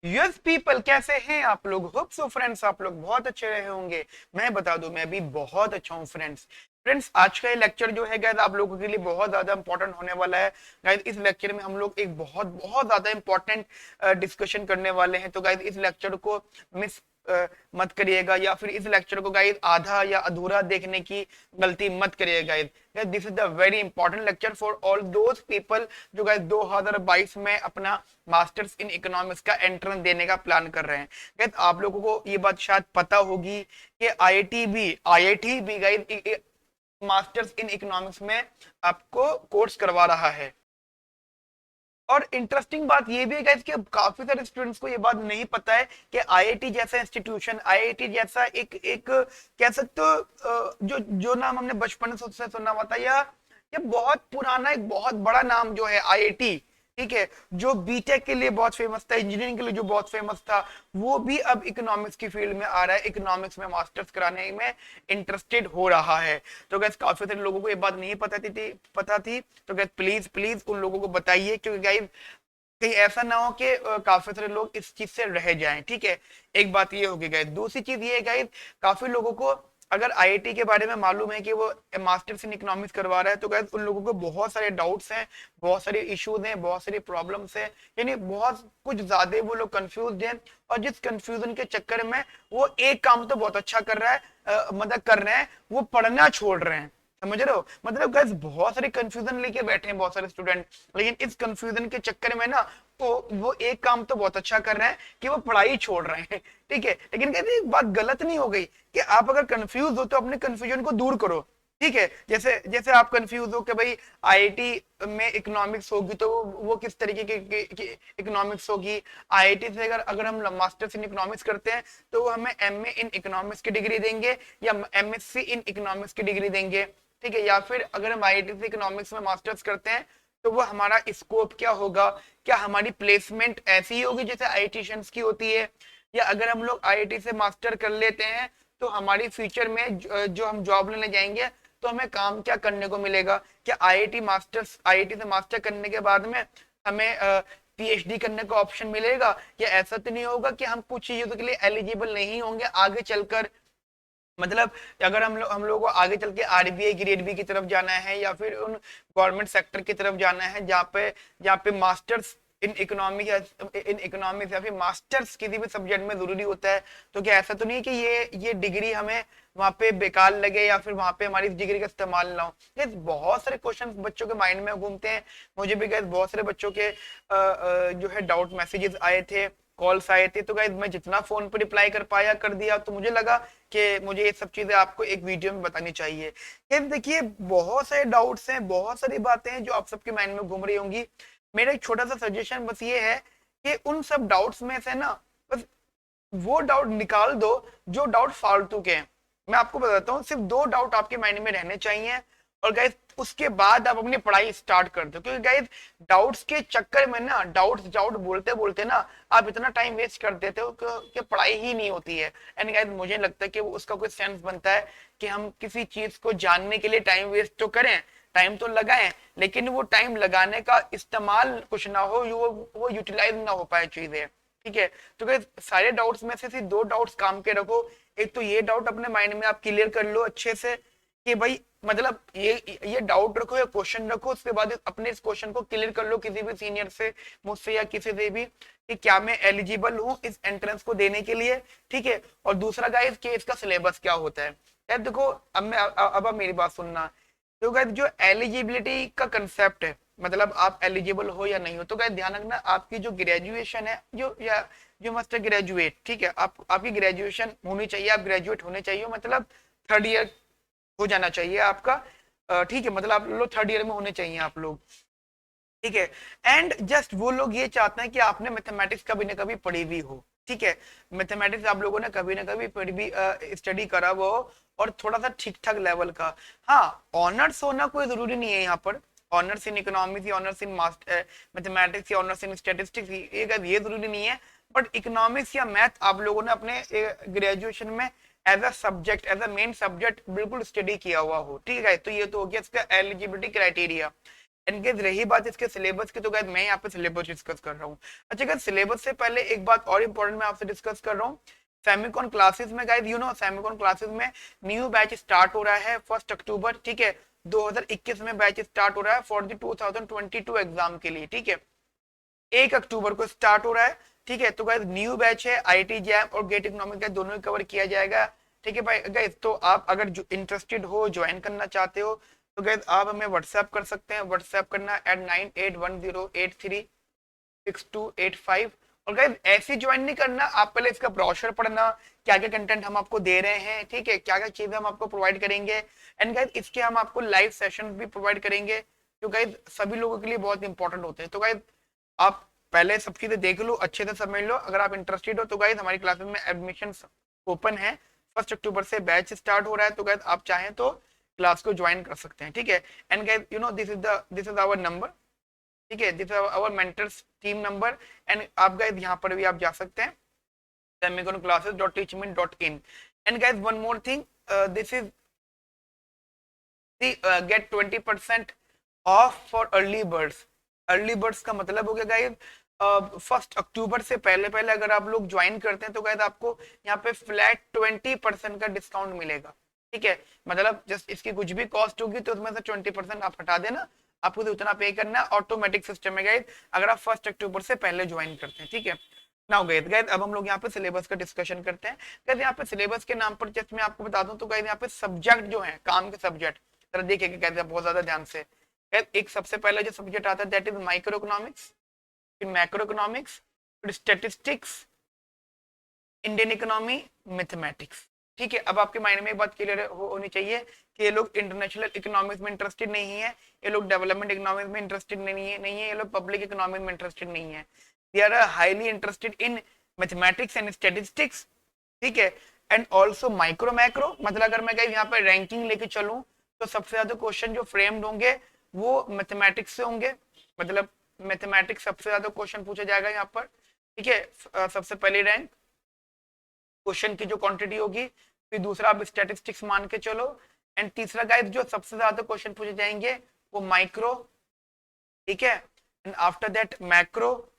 Yes people, कैसे हैं आप लोग? होप सो फ्रेंड्स आप लोग बहुत अच्छे रहे होंगे। मैं बता दूं, मैं भी बहुत अच्छा हूँ फ्रेंड्स। फ्रेंड्स, आज का ये लेक्चर जो है गाइस आप लोगों के लिए बहुत ज्यादा इंपॉर्टेंट होने वाला है। गाइस इस लेक्चर में हम लोग एक बहुत बहुत ज्यादा इंपॉर्टेंट डिस्कशन करने वाले हैं। तो गाइस इस लेक्चर को मिस मत करिएगा, या फिर इस लेक्चर को गाइस आधा या अधूरा देखने की गलती मत करिएगा guys. This is the very important lecture for all those people जो गाइस 2022 में अपना मास्टर्स इन इकोनॉमिक्स का एंट्रेंस देने का प्लान कर रहे हैं। गाइस आप लोगों को ये बात शायद पता होगी कि आईआईटी भी गाइस मास्टर्स इन इकोनॉमिक्स में आपको कोर्स करवा रहा है। और इंटरेस्टिंग बात ये भी है गाइस कि काफी सारे स्टूडेंट्स को ये बात नहीं पता है कि आईआईटी जैसा इंस्टीट्यूशन, आईआईटी जैसा एक एक कह सकते हो जो जो नाम हमने बचपन से सुना हुआ था, या ये बहुत पुराना एक बहुत बड़ा नाम जो है आईआईटी, ठीक है, जो बीटेक के लिए बहुत फेमस था, इंजीनियरिंग के लिए जो बहुत फेमस था, वो भी अब इकोनॉमिक्स की फील्ड में आ रहा है, इकोनॉमिक्स में मास्टर्स कराने में इंटरेस्टेड हो रहा है। तो गैस काफी सारे लोगों को ये बात नहीं पता थी। तो गैस प्लीज प्लीज उन लोगों को बताइए, क्योंकि गाइस कहीं ऐसा ना हो कि काफी सारे लोग इस चीज से रह जाएं। ठीक है, एक बात ये होगी गाइस। दूसरी चीज ये है गाइस, काफी लोगों को अगर आईआईटी के बारे में मालूम है कि वो मास्टर्स इन इकोनॉमिक्स करवा रहा है, तो गाइस उन लोगों को बहुत सारे डाउट्स हैं, बहुत सारे इश्यूज हैं, बहुत सारी प्रॉब्लम्स हैं, यानी बहुत कुछ ज्यादा वो लोग कंफ्यूज हैं। और जिस कंफ्यूजन के चक्कर में वो एक काम तो बहुत अच्छा कर रहा है, मतलब कर रहे हैं, वो पढ़ना छोड़ रहे हैं। समझ रहे हो? मतलब गाइस बहुत सारे कंफ्यूजन लेके बैठे हैं बहुत सारे स्टूडेंट, लेकिन इस कंफ्यूजन के चक्कर में ना तो वो एक काम तो बहुत अच्छा कर रहे हैं कि वो पढ़ाई छोड़ रहे हैं। ठीक है, लेकिन कहते हैं बात गलत नहीं हो गई कि आप अगर कंफ्यूज हो तो अपने कंफ्यूजन को दूर करो। ठीक है, जैसे जैसे आप कंफ्यूज हो कि भाई आईआईटी में इकोनॉमिक्स होगी तो वो किस तरीके की इकोनॉमिक्स होगी। आईआईटी से अगर अगर हम मास्टर्स इन इकोनॉमिक्स करते हैं तो वो हमें एमए इन इकोनॉमिक्स की डिग्री देंगे या एमएससी इन इकोनॉमिक्स की डिग्री देंगे। ठीक है, या फिर अगर हम आईआईटी से इकोनॉमिक्स में मास्टर्स करते हैं तो वो हमारा स्कोप क्या होगा, क्या हमारी प्लेसमेंट ऐसी ही होगी जैसे आईआईटीशियंस की होती है, या अगर हम लोग आईआईटी से मास्टर कर लेते हैं तो हमारी फ्यूचर में जो हम जॉब लेने जाएंगे तो हमें काम क्या करने को मिलेगा। क्या आईआईटी से मास्टर करने के बाद में हमें पीएचडी करने का ऑप्शन मिलेगा, या ऐसा तो नहीं होगा कि हम कुछ चीजों के लिए एलिजिबल नहीं होंगे आगे चलकर। मतलब अगर हम लोगों को आगे चल के आरबीआई ग्रेड बी की तरफ जाना है, या फिर उन गवर्नमेंट सेक्टर की तरफ जाना है जहाँ पे मास्टर्स इन इकोनॉमिक्स या फिर मास्टर्स किसी भी सब्जेक्ट में जरूरी होता है, तो क्या ऐसा तो नहीं कि ये डिग्री हमें वहां पे बेकार लगे, या फिर वहां पे हमारी इस डिग्री का इस्तेमाल ना हो। ये बहुत सारे क्वेश्चन बच्चों के माइंड में घूमते हैं। मुझे भी गैस बहुत सारे बच्चों के जो है डाउट मैसेजेस आए थे, कॉल्स आए थे, तो गाइस मैं जितना फोन पर रिप्लाई कर पाया कर दिया। तो मुझे लगा कि मुझे ये सब चीजें आपको एक वीडियो में बतानी चाहिए। गाइस देखिए, बहुत सारे डाउट्स हैं, बहुत सारी बातें हैं जो आप सबके माइंड में घूम रही होंगी। मेरा एक छोटा सा सजेशन बस ये है कि उन सब डाउट्स में से ना बस वो डाउट निकाल दो जो डाउट फालतू के हैं। मैं आपको बताता हूँ, सिर्फ दो डाउट आपके माइंड में रहने चाहिए, और गाइस उसके बाद आप अपनी पढ़ाई स्टार्ट कर दो। क्योंकि गाइस डाउट्स के चक्कर में ना डाउट बोलते बोलते ना आप इतना टाइम वेस्ट कर देते हो कि पढ़ाई ही नहीं होती है। एंड गाइस मुझे लगता है कि उसका कोई सेंस बनता है कि हम किसी चीज को जानने के लिए टाइम वेस्ट तो करें, टाइम तो लगाएं, लेकिन वो टाइम लगाने का इस्तेमाल कुछ ना हो, वो यूटिलाइज ना हो पाए चीजें। ठीक है, तो गाइस सारे डाउट्स में से सिर्फ दो डाउट्स काम के रखो। एक तो ये डाउट अपने माइंड में आप क्लियर कर लो अच्छे से कि भाई मतलब ये डाउट रखो या क्वेश्चन रखो, उसके बाद अपने इस क्वेश्चन को क्लियर कर लो किसी भी सीनियर से, मुझसे या किसी से भी, कि क्या मैं एलिजिबल हूँ इस एंट्रेंस को देने के लिए। ठीक है, और दूसरा गाइस कि इसका सिलेबस क्या होता है। यार देखो, अब आप मेरी बात सुनना। तो गाइस जो एलिजिबिलिटी का कंसेप्ट है, मतलब आप एलिजिबल हो या नहीं हो, तो गाइस ध्यान रखना आपकी जो ग्रेजुएशन है, जो मस्ट ग्रेजुएट, ठीक है, आप आपकी ग्रेजुएशन होनी चाहिए, आप ग्रेजुएट होने चाहिए, मतलब थर्ड ईयर हो जाना चाहिए आपका। ठीक है, मतलब आप लोग थर्ड ईयर में होने चाहिए आप लोग। ठीक है, एंड जस्ट वो लोग ये चाहते हैं कि आपने मैथमेटिक्स कभी ना कभी पढ़ी भी हो। ठीक है, मैथमेटिक्स आप लोगों ने कभी ना कभी पढ़ी भी स्टडी करा वो हो, और थोड़ा सा ठीक ठाक लेवल का। हाँ, ऑनर्स होना कोई जरूरी नहीं है यहाँ पर। ऑनर्स इन इकोनॉमिक्स या ऑनर्स इन मैथमेटिक्स या ऑनर्स इन स्टेटिस्टिक्स ये जरूरी नहीं है। बट इकोनॉमिक्स या मैथ आप लोगों ने अपने ग्रेजुएशन में as a subject, as a main subject बिल्कुल स्टडी किया हुआ हो। ठीक है, तो ये तो हो गया इसका एलिजिबिलिटी क्राइटेरिया। एंड गाइस रही बात इसके सिलेबस की, तो गाइस मैं यहाँ पे सिलेबस डिस्कस कर रहा हूँ। अच्छा गाइस सिलेबस से पहले एक बात और इंपॉर्टेंट मैं आपसे डिस्कस कर रहा हूँ। फेमिकॉन क्लासेस में गाइस फेमिकॉन क्लासेस में न्यू बैच स्टार्ट हो रहा है 1 अक्टूबर, ठीक है। 2021 में बैच स्टार्ट हो रहा है फॉर द 2022 एग्जाम के लिए, ठीक है। 1 अक्टूबर को स्टार्ट हो रहा है, ठीक है। तो गाइस न्यू बैच है, आईटी जैम और गेट इकोनॉमिक का दोनों ही कवर किया जाएगा, ठीक है भाई। गाइस तो आप अगर इंटरेस्टेड हो, ज्वाइन करना चाहते हो, तो गाइस आप हमें व्हाट्सएप कर सकते हैं। व्हाट्सएप करना @9810836285। और गाइस ऐसे ज्वाइन नहीं करना, आप पहले इसका ब्रोशर पढ़ना, क्या क्या कंटेंट हम आपको दे रहे हैं, ठीक है, क्या क्या चीजें हम आपको प्रोवाइड करेंगे। एंड गाइस इसके हम आपको लाइव सेशन भी प्रोवाइड करेंगे, जो गाइस सभी लोगों के लिए बहुत इंपॉर्टेंट होते हैं। तो गाइस आप पहले सब चीजें देख लो, अच्छे से समझ लो। अगर आप इंटरेस्टेड हो तो गाइस हमारी क्लासेस में एडमिशन ओपन है, 1 अक्टूबर से बैच स्टार्ट हो रहा है। तो गाइस आप चाहें तो क्लास को ज्वाइन कर सकते हैं, ठीक है। And guys this is our number, ठीक है, this is our mentors team number. And आप गाइस यहाँ पर भी आप जा सकते हैं semiconclasses.teachment.in। And guys one more thing, this is get 20% off for early birds. Early birds का मतलब हो गया गाइस 1 अक्टूबर से पहले पहले अगर आप लोग ज्वाइन करते हैं तो गाइस आपको यहाँ पे फ्लैट 20% का डिस्काउंट मिलेगा, ठीक है। मतलब जस्ट इसकी कुछ भी कॉस्ट होगी तो उसमें से 20% आप हटा देना, आपको तो उतना पे करना, ऑटोमेटिक सिस्टम है गाइस, अगर आप 1 अक्टूबर से पहले ज्वाइन करते हैं, ठीक है। नाउ गाइस अब हम लोग यहाँ पे सिलेबस का डिस्कशन करते हैं। गाइस यहाँ पे सिलेबस के नाम पर जस्ट मैं आपको बता दूं तो गाइस यहाँ पे सब्जेक्ट जो है, काम के सब्जेक्ट जरा देखिएगा गाइस बहुत ज्यादा ध्यान से। एक सबसे पहले जो सब्जेक्ट आता है दैट इज माइक्रो इकोनॉमिक्स, फिर मैक्रो इकोनॉमिक्स, फिर स्टैटिस्टिक्स, इंडियन इकोनॉमी, मैथमेटिक्स, ठीक है। अब आपके माइंड में एक बात क्लियर होनी चाहिए कि ये लोग इंटरनेशनल इकोनॉमिक्स में इंटरेस्टेड नहीं है, ये लोग डेवलपमेंट इकोनॉमिक्स में इंटरेस्टेड नहीं है, ये लोग पब्लिक इकोनॉमिक्स में इंटरेस्टेड नहीं है। They are highly interested in mathematics and statistics, ठीक है। एंड ऑल्सो माइक्रो मैक्रो, मतलब अगर मैं कहीं यहाँ पे रैंकिंग लेके चलूं तो सबसे ज्यादा क्वेश्चन जो फ्रेम्ड होंगे वो मैथमेटिक्स से होंगे, मतलब मैथमेटिक्स सबसे ज्यादा क्वेश्चन पूछा जाएगा यहाँ पर, ठीक है। सबसे पहली रैंक क्वेश्चन की जो क्वांटिटी होगी, फिर दूसरा आप स्टैटिस्टिक्स मान के चलो, एंड तीसरा गाइस जो सबसे ज्यादा क्वेश्चन पूछे जाएंगे वो माइक्रो, ठीक है, and after that macro,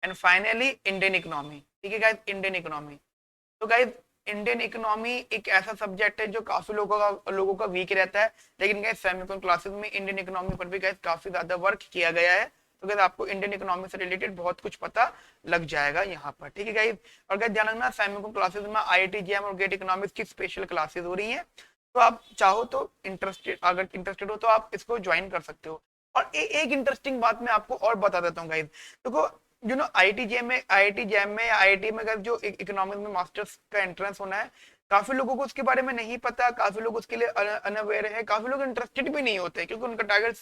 and finally Indian economy, ठीक है गाइस, इंडियन इकोनॉमी। तो गाइस इंडियन इकोनॉमी एक ऐसा सब्जेक्ट है जो काफी लोगों का वीक रहता है, लेकिन गाइस सेमिकॉन क्लासेस में इंडियन इकोनॉमी पर भी गाइस काफी ज्यादा वर्क किया गया है। तो गाइस आपको इंडियन इकोनॉमी से रिलेटेड बहुत कुछ पता लग जाएगा यहाँ पर, ठीक है गाइस। और गाइस ध्यान रखना सेमिकॉन क्लासेस में आईआईटी जेईई और गेट इकोनॉमिक्स की स्पेशल क्लासेस हो रही है, तो आप चाहो तो अगर इंटरेस्टेड हो तो आप इसको ज्वाइन कर सकते हो। और एक इंटरेस्टिंग बात मैं आपको और बता देता हूँ गाइस, देखो आईआईटी जेईई में या आईआईटी में अगर जो इकोनॉमिक्स में मास्टर्स का एंट्रेंस होना है, काफी लोगों को उसके बारे में नहीं पता, काफी लोग उसके लिए अनअवेयर है, काफी लोग इंटरेस्टेड भी नहीं होते क्योंकि उनका टारगेट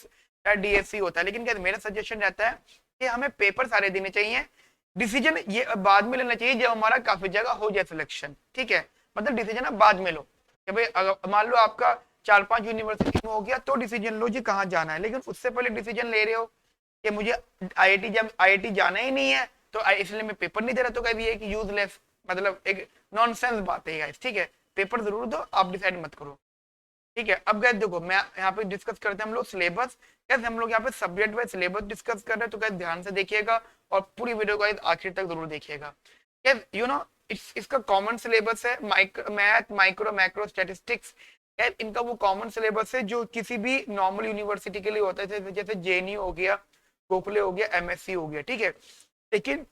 डीएससी होता है। लेकिन क्या मेरा सजेशन रहता है कि हमें पेपर सारे देने चाहिए, डिसीजन ये बाद में लेना चाहिए जब हमारा काफी जगह हो जाए सिलेक्शन, ठीक है। मतलब डिसीजन आप बाद में लो कि भाई अगर मान लो आपका 4-5 यूनिवर्सिटी में हो गया तो डिसीजन लो जी कहाँ जाना है, लेकिन उससे पहले डिसीजन ले रहे हो कि मुझे आईआईटी जाना ही नहीं है तो इसलिए मैं पेपर नहीं दे रहा, तो कभी एक यूजलेस, मतलब एक नॉनसेंस बात है गाइस, ठीक है। पेपर जरूर दो, आप डिसाइड मत करो, ठीक है। अब गाइस देखो मैं यहाँ पे डिस्कस करते हैं हम लोग सिलेबस, कैसे हम लोग यहाँ पे सब्जेक्ट वाइज सिलेबस डिस्कस कर रहे हैं, तो गाइस ध्यान से देखिएगा और पूरी वीडियो गाइस आखिर तक जरूर देखिएगा। इसका कॉमन सिलेबस है मैथ, माइक्रो, मैक्रो, स्टैटिस्टिक्स, इनका वो कॉमन सिलेबस है जो किसी भी नॉर्मल यूनिवर्सिटी के लिए होता है, जैसे जेएनयू हो गया, गोखले हो गया, एमएससी हो गया, ठीक है। लेकिन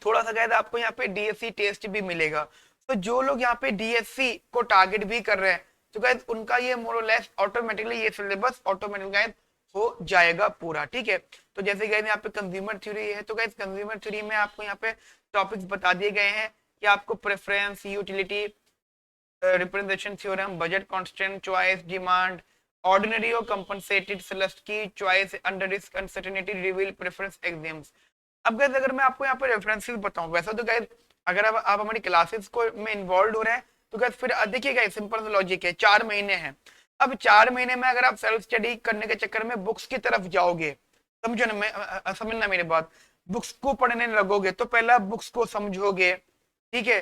थोड़ा सा गाइस आपको यहाँ पे डीएससी टेस्ट भी मिलेगा, तो जो लोग यहाँ पे डीएससी को टारगेट भी कर रहे हैं तो गाइस उनका ये मोरलेस ऑटोमेटिकली ये सिलेबस ऑटोमेटिक गाइस हो जाएगा पूरा, ठीक है। तो जैसे गाइस यहाँ पे कंज्यूमर थ्योरी है, तो गाइस कंज्यूमर थ्योरी में आपको यहाँ पे टॉपिक्स बता दिए गए हैं कि आपको preference, utility, representation theorem, budget constant, choice, demand, ordinary और कंपनसेटेड सेलेस्ट की choice, under risk uncertainty, reveal, preference, exams. अब गाइस अगर मैं आपको यहाँ पे रेफरेंसेस बताऊं, वैसा तो गाइस अगर आप हमारी क्लासेस को में इन्वॉल्व हो रहे हैं तो गाइस फिर देखिए गाइस सिंपल लॉजिक है, 4 महीने हैं। अब 4 महीने में अगर आप सेल्फ स्टडी करने के चक्कर में बुक्स की तरफ जाओगे, समझो ना, मैं समझना मेरी बात, बुक्स को पढ़ने लगोगे तो पहले आप बुक्स को समझोगे, ठीक है,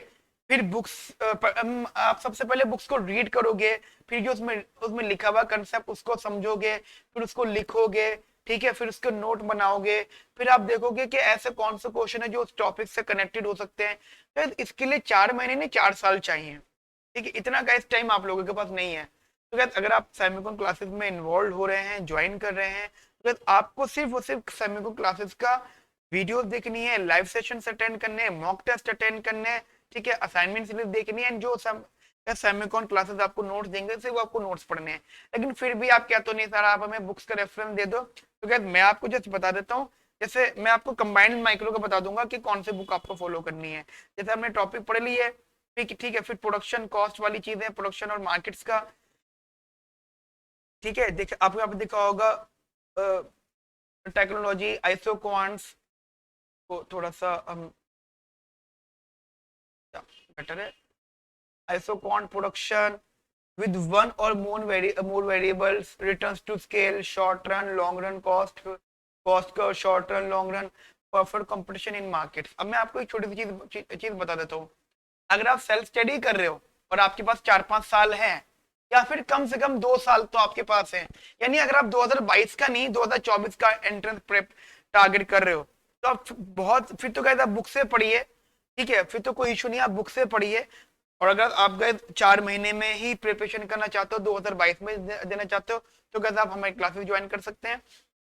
फिर बुक्स आप सबसे पहले बुक्स को रीड करोगे, फिर जो उसमें उसमें लिखा हुआ कंसेप्ट उसको समझोगे, फिर उसको लिखोगे, ठीक है, फिर उसके नोट बनाओगे, फिर आप देखोगे कि ऐसे कौन से क्वेश्चन है जो उस टॉपिक से कनेक्टेड हो सकते हैं। तो इसके लिए 4 महीने नहीं 4 साल चाहिए, ठीक है, इतना का इस टाइम आप लोगों के पास नहीं है। तो क्या अगर आप सेमिकॉन क्लासेस में इन्वॉल्व हो रहे हैं, ज्वाइन कर रहे हैं, तो आपको सिर्फ और सिर्फ सेमिकॉन क्लासेस का वीडियोस देखनी है, लाइव सेशन अटेंड करने हैं, मॉक टेस्ट अटेंड करने हैं, ठीक है, असाइनमेंट सिर्फ देखनी है, जो सेमिकॉन क्लासेस आपको नोट्स देंगे सिर्फ आपको नोट्स पढ़ने हैं। लेकिन फिर भी आप क्या तो नहीं सर आप हमें बुक्स का रेफरेंस दे दो, तो क्या मैं आपको जस्ट बता देता हूँ। जैसे मैं आपको कंबाइंड माइक्रो का बता दूंगा कि कौन से बुक आपको फॉलो करनी है। जैसे हमने टॉपिक पढ़ ली है, ठीक है, फिर प्रोडक्शन कॉस्ट वाली चीजें, प्रोडक्शन और मार्केट्स का, ठीक है, देख आपको यहाँ पे दिखा होगा टेक्नोलॉजी आइसो क्वांट्स को थोड़ा सा हम बेटर है, iso quant production with one or more variables, returns to scale, short run, long run cost curve, short run, long run, perfect competition in markets। अब मैं आपको एक छोटी सी चीज बता देता हूँ। अगर आप सेल्फ स्टडी कर रहे हो और आपके पास 4-5 साल हैं, या फिर कम से कम 2 साल तो आपके पास है, यानी अगर आप 2022 का नहीं 2024 का एंट्रेंस प्रेप टारगेट कर रहे हो, तो आप बहुत फिर तो कहते आप बुक से पढ़िए, ठीक है, फिर तो कोई इशू नहीं, आप बुक से पढ़िए। और अगर आप गए 4 महीने में ही प्रिपरेशन करना चाहते हो, 2022 में देना चाहते हो, तो गैस आप हमारी क्लासेस ज्वाइन कर सकते हैं।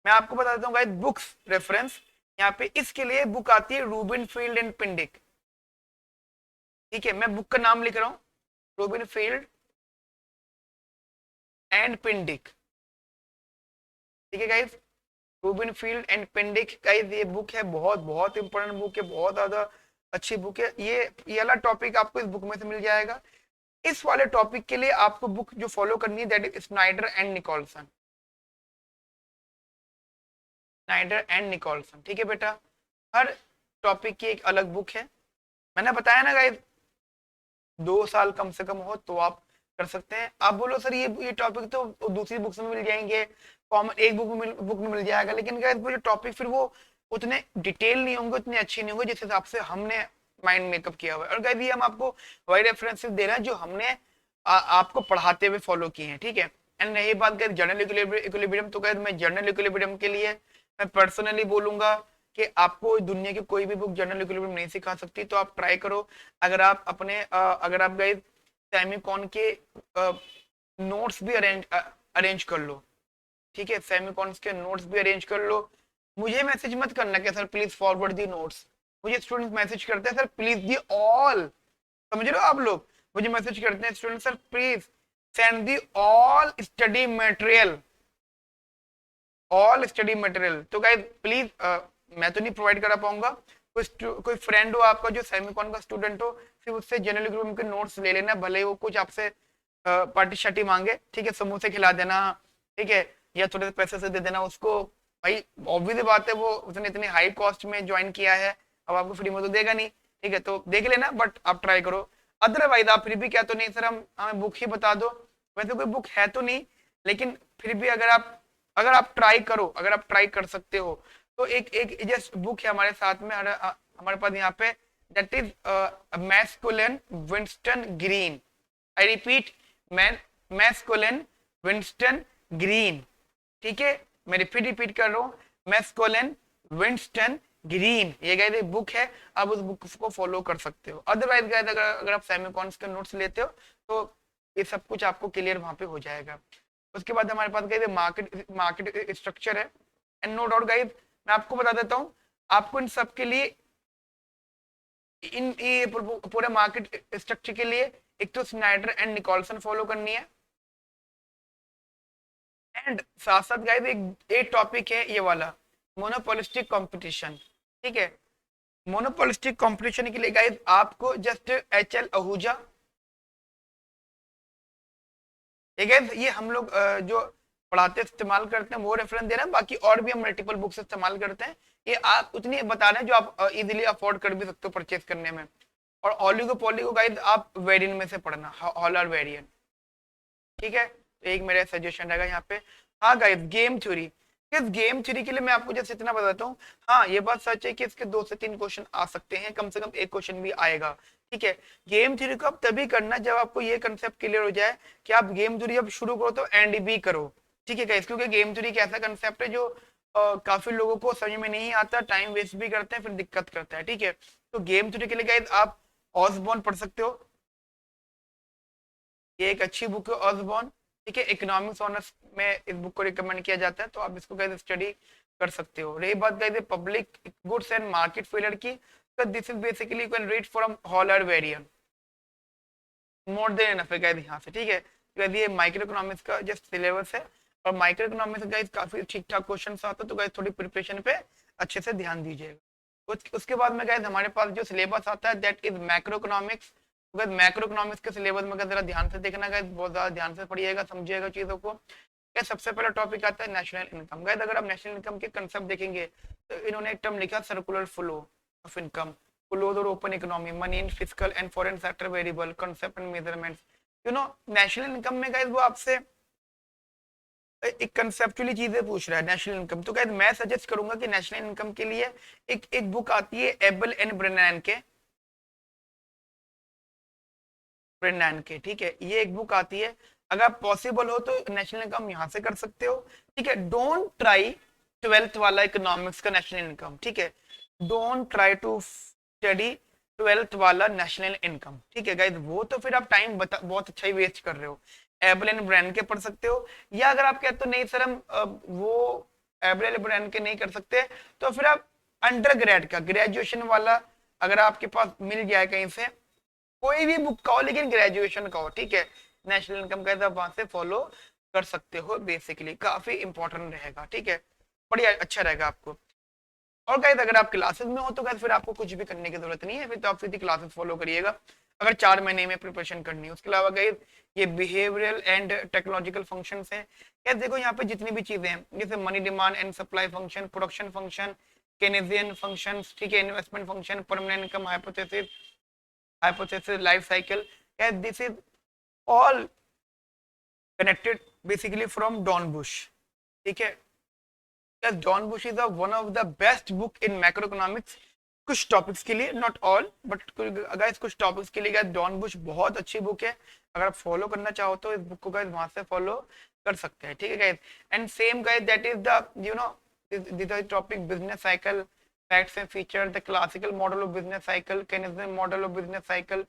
मैं आपको बता देता हूँ गाइस बुक्स रेफरेंस, यहाँ पे इसके लिए बुक आती है रूबिन फील्ड एंड पिंडिक, ठीक है, मैं बुक का नाम लिख रहा हूँ, रूबिन फील्ड एंड पिंडिक, ठीक है guys, Rubinfeld and Pindyck guys, ये बुक है, बहुत बहुत इंपॉर्टेंट बुक है, बहुत ज्यादा अच्छी बुक है। ये वाला टॉपिक आपको इस बुक में से मिल जाएगा। इस वाले टॉपिक के लिए आपको बुक जो फॉलो करनी है that is Snyder and Nicholson, Snyder and Nicholson, ठीक है बेटा, हर टॉपिक की एक अलग बुक है। मैंने बताया ना गाइस 2 साल कम से कम हो तो आप कर सकते हैं। आप बोलो सर ये टॉपिक तो दूसरी बुक्स में मिल जाएंगे, कॉमन एक बुक में मिल जाएगा, लेकिन गाइस वो जो टॉपिक फिर वो उतने डिटेल नहीं होंगे, उतने अच्छे नहीं होंगे जिस हिसाब से हमने माइंड मेकअप किया हुआ है। और गाइस ये हम आपको वही रेफरेंसेस दे रहे हैं जो हमने आपको पढ़ाते हुए फॉलो किए हैं, ठीक है। एंड रही बात गाइस जर्नल इक्विलिब्रियम, तो गाइस मैं जर्नल इक्विलिब्रियम के लिए मैं पर्सनली बोलूंगा कि आपको दुनिया की कोई भी बुक जनरल इक्विलिब्रियम नहीं सिखा सकती, तो आप ट्राई करो। अगर आप अपने अगर आप गए सेमिकॉन के नोट्स भी अरेंज कर लो, ठीक है, सेमिकॉन के नोट्स भी अरेंज कर लो। मुझे मैसेज मत करना कि sir please forward the notes, मुझे स्टूडेंट मैसेज करते हैं सर प्लीज दी ऑल, समझ रहे हो आप लोग, मुझे मैसेज करते हैं student sir please send the all study material, all study material. तो गाइस प्लीज मैं तो नहीं प्रोवाइड करा पाऊंगा, कोई फ्रेंड हो आपका जो सेमिकॉन का स्टूडेंट हो, फिर उससे जनरल ग्रुप के नोट्स ले लेना, भले वो कुछ आपसे पार्टी शार्टी मांगे, ठीक है, समोसे खिला देना, ठीक है, या थोड़े से पैसे से दे देना उसको, भाई ऑब्वियस बात है वो उसने इतनी हाई कॉस्ट में ज्वाइन किया है, अब आपको फ्री में तो देगा नहीं, ठीक है, तो देख लेना, बट आप ट्राई करो। अदरवाइज आप फिर भी क्या तो नहीं सर हम हमें बुक ही बता दो, वैसे कोई बुक है तो नहीं, लेकिन फिर भी अगर आप ट्राई करो, अगर आप ट्राई कर सकते हो, तो एक जस्ट बुक है हमारे साथ में, हमारे पास यहाँ पे, that is masculine Winston green, I repeat masculine Winston green, ठीक है, मैं रिपीट कर रहा हूँ, मैस्कुलिन विंस्टन ग्रीन, ये गाइस बुक है, आप उस बुक को फॉलो कर सकते हो। अदरवाइज गाइस अगर आप सेमिकॉन्स के नोट्स लेते हो तो ये सब कुछ आपको क्लियर वहां पे हो जाएगा। उसके बाद हमारे पास गाइस मार्केट स्ट्रक्चर है, एंड नो डाउट गाइस मैं आपको बता देता हूँ, आपको इन सब के लिए इन ये पूरे मार्केट स्ट्रक्चर के लिए एक तो स्नाइडर एंड निकोलसन फॉलो करनी है, एंड साथ साथ गाइस एक टॉपिक है ये वाला मोनोपोलिस्टिक कंपटीशन, ठीक है, मोनोपोलिस्टिक कंपटीशन के लिए गाइस आपको जस्ट HL आहूजा, ये हम लोग जो पढ़ाते इस्तेमाल करते हैं वो रेफरेंस दे रहे हैं, बाकी और भी हम मल्टीपल बुक्स इस्तेमाल करते हैं, ये आप उतनी बता रहे हैं जो आप इजीली अफोर्ड कर भी सकते हो परचेज करने में। और ऑलिगोपोली को गाइस आप वेरिएंट में से पढ़ना, हॉलर वेरिएंट, ठीक है, तो एक मेरा सजेशन रहेगा यहाँ पे। हाँ गाइस गेम थ्योरी, इस गेम थ्योरी के लिए मैं आपको जैसे इतना बताता हूँ, हाँ ये बात सच है कि इसके 2 से 3 क्वेश्चन आ सकते हैं, कम से कम एक क्वेश्चन भी आएगा, ठीक है। गेम थ्योरी को आप तभी करना जब आपको ये कंसेप्ट क्लियर हो जाए कि आप गेम थ्योरी जब शुरू करो तो एंड भी करो। ठीक है गाइस, क्योंकि गेम थ्योरी एक ऐसा कंसेप्ट है जो काफी लोगों को समझ में नहीं आता, टाइम वेस्ट भी करते हैं, फिर दिक्कत करता है। ठीक है, तो गेम थ्योरी के लिए गाइस आप ऑसबॉर्न पढ़ सकते हो, ये एक अच्छी बुक है ऑसबॉर्न। ठीक है, इकोनॉमिक्स ऑनर्स में इस बुक को रिकमेंड किया जाता है, तो आप इसको गाइस स्टडी कर सकते हो। रही बात guys public goods and market failure की, तो this is basically you can read from Hal Varian, more than enough है गाइस यहाँ से। ठीक है, गाइस ये माइक्रो इकोनॉमिक्स का जस्ट सिलेबस है, और माइक्रो इकोनॉमिक्स गाइस काफी ठीक ठाक क्वेश्चन आता है, तो गाइस थोड़ी प्रिपरेशन पे अच्छे से ध्यान दीजिएगा। उसके बाद में गाइस हमारे पास जो सिलेबस आता है दैट इज मैक्रो इकोनॉमिक्स। तो गाइस मैक्रो इकोनॉमिक्स के सिलेबस में जरा ध्यान से देखना गाइस, बहुत ज्यादा ध्यान से पढ़िएगा, समझिएगा चीजों को। गाइस सबसे पहला टॉपिक आता है नेशनल इनकम। गाइस अगर आप नेशनल इनकम के कंसेप्ट देखेंगे तो इन्होंने एक टर्म लिखा circular flow of income, close और open economy, money in physical and foreign sector variable, concept and measurements. You know national income में गाइस वो आपसे एक कंसेप्चुअली चीजें पूछ रहा है नेशनल इनकम। तो गाइस मैं सजेस्ट करूंगा कि नेशनल इनकम के लिए एक बुक आती है एबल एंड ब्रेनन के। ठीक है, ये एक बुक आती है, अगर पॉसिबल हो तो नेशनल इनकम यहाँ से कर सकते हो। ठीक है, डोंट ट्राई 12th वाला इकोनॉमिक्स का नेशनल इनकम। ठीक है, don't try to study 12th वाला नेशनल इनकम। ठीक है गाइस, वो तो फिर आप टाइम बहुत अच्छा ही वेस्ट कर रहे हो। एबल एंड ब्रेन के पढ़ सकते हो, या अगर आप कहते हो नहीं सर हम वो एबल एंड ब्रेन के नहीं कर सकते, तो फिर आप अंडर ग्रेड का ग्रेजुएशन वाला अगर आपके पास मिल जाए कहीं से, कोई भी बुक का हो लेकिन ग्रेजुएशन का हो, ठीक है, नेशनल इनकम का आप वहां से फॉलो कर सकते हो। बेसिकली काफी इंपॉर्टेंट रहेगा। ठीक है, बढ़िया अच्छा रहेगा आपको। और गाइस अगर आप क्लासेस में हो तो गाइस फिर आपको कुछ भी करने की जरूरत नहीं है, फिर तो आप सीधी क्लासेस फॉलो करिएगा अगर 4 महीने में प्रिपरेशन करनी है। उसके अलावा गाइस ये बिहेवियरल एंड टेक्नोलॉजिकल फंक्शंस हैं। गाइस देखो यहाँ पे जितनी भी चीजें हैं जैसे money demand and supply function, production function, Keynesian functions, ठीक है, investment function, permanent income hypothesis, life cycle, yeah, this is all connected basically from Don Bush. ठीक है, yes, Don Bush is one of the best book in macroeconomics कुछ topics के लिए, not all but guys कुछ topics के लिए guys don Bush बहुत अच्छी बुक है। अगर आप फॉलो करना चाहो तो इस बुक को गाइस वहां से फॉलो कर सकते हैं। ठीक है guys, and same guys that is the you know this is topic business cycle, facts and features, the classical model of business cycle, Keynesian model of business cycle,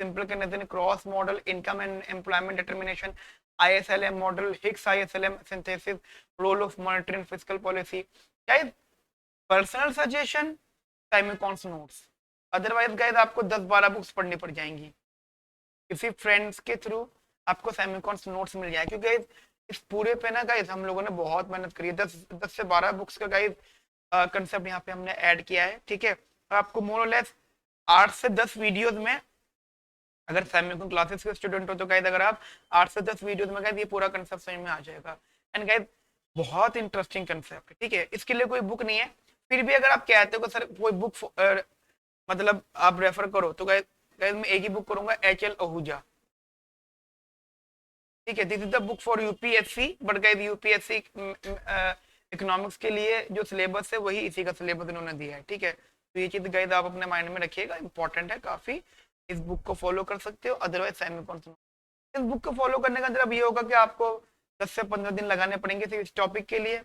simple Keynesian cross model, income and employment determination, ISLM model, Hicks ISLM synthesis, role of monetary and fiscal policy. Guys, personal suggestion, Simons notes. Otherwise guys आपको 10-12 books पढ़नी पड़ जाएंगी, किसी friends के through आपको साइमकॉन्स notes मिल जाए, क्योंकि इस पूरे पे ना गाइज हम लोगों ने बहुत मेहनत करी है। 10 से 12 बुक्स का गाइज कंसेप्ट यहाँ पे हमने ऐड किया है। ठीक है, आपको मोर और लेस 8 से 10 वीडियोस में, अगर सैमसंग क्लासेस के स्टूडेंट हो तो गाइस अगर आप 8 से 10 वीडियोस में गाइस ये पूरा कंसेप्ट समझ में आ जाएगा। एंड गाइस बहुत इंटरेस्टिंग कंसेप्ट है। ठीक है, इसके लिए कोई बुक नहीं है, फिर भी अगर आप कहते हो सर कोई बुक मतलब आप रेफर करो तो गाइस मैं एक ही बुक करूंगा, HL आहूजा। ठीक है, this is the book for UPSC, but guys UPSC economics के लिए जो सिलेबस है वही इसी का सिलेबस इन्होंने दिया है। ठीक है, तो ये चीज गाइस आप अपने माइंड में रखिएगा, इंपॉर्टेंट है काफी। इस बुक को फॉलो कर सकते हो, अदरवाइज सैमकॉन्स। इस बुक को फॉलो करने का मतलब ये होगा कि आपको 10 से 15 दिन लगाने पड़ेंगे सिर्फ इस टॉपिक के लिए।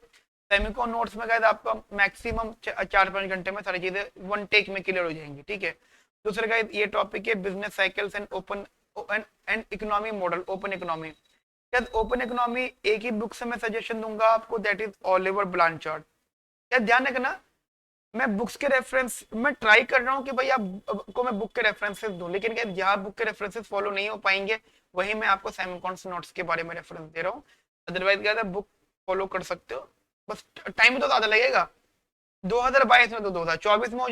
सेमिकॉन नोट्स में गाइस आपका मैक्सिमम 4-5 घंटे में सारी चीजें वन टेक में क्लियर हो जाएंगी। ठीक है, दूसरे गाइस ये टॉपिक है business cycles and open and economy model, open economy. यार ओपन इकोनॉमी एक ही बुक से मैं सजेशन दूंगा आपको, दैट इज ओलिवर ब्लांचार्ड। यार ध्यान रखना, मैं बुक्स के रेफरेंस मैं ट्राई कर रहा हूँ कि भाई आपको मैं बुक के रेफरेंसेस दूं, लेकिन क्या जहाँ बुक के रेफरेंसेस फॉलो नहीं हो पाएंगे वही मैं आपको साइमकॉन्स नोट्स के बारे में रेफरेंस दे रहा हूँ। अदरवाइज क्या बुक फॉलो कर सकते हो, बस टाइम तो ज्यादा लगेगा। 2022 में तो 2024 में हो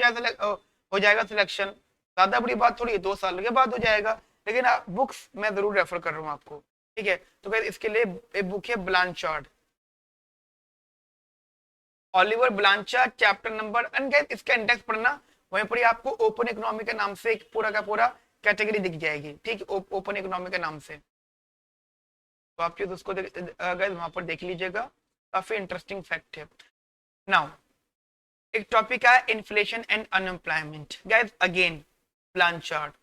जाएगा सिलेक्शन, ज्यादा बड़ी बात थोड़ी है, 2 साल के बाद हो जाएगा। लेकिन बुक्स मैं जरूर रेफर कर रहा हूँ आपको। ठीक है, तो फिर इसके लिए एक बुक है Blanchard, Olivier Blanchard, chapter number, and guys इसका इंडेक्स पढ़ना, वहीं पर आपको ओपन इकोनॉमी के नाम से एक पूरा का पूरा कैटेगरी दिख जाएगी। ठीक, ओपन इकोनॉमी के नाम से, तो आप चीज उसको गाइस वहां पर देख लीजिएगा, काफी इंटरेस्टिंग फैक्ट है। नाउ एक टॉपिक है inflation and unemployment, guys again Blanchard.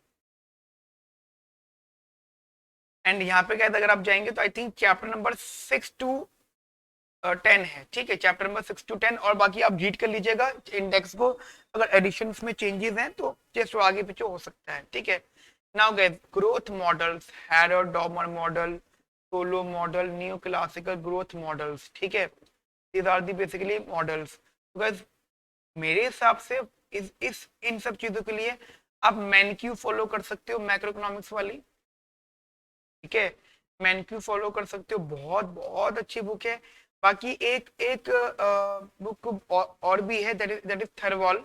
And यहाँ पे क्या है, अगर आप जाएंगे तो I think chapter number 6 to 10 है, ठीक है, चैप्टर नंबर 6 to 10, और बाकी आप रीड कर लीजिएगा इंडेक्स को। अगर एडिशंस में चेंजेस हैं तो जस्ट आगे पीछे हो सकता है, ठीक है। Now guys, growth models, Harrod Domar model, Solow model, new classical growth models, ठीक है, these are the basically models. Guys मेरे हिसाब से इस इन सब चीजों के लिए आप मैनक्यू फॉलो कर सकते हो, मैक्रो इकोनॉमिक्स वाली, ठीक है, मैनक्यू फॉलो कर सकते हो, बहुत बहुत अच्छी बुक है। बाकी एक एक बुक और भी है, दैट इज थरवॉल,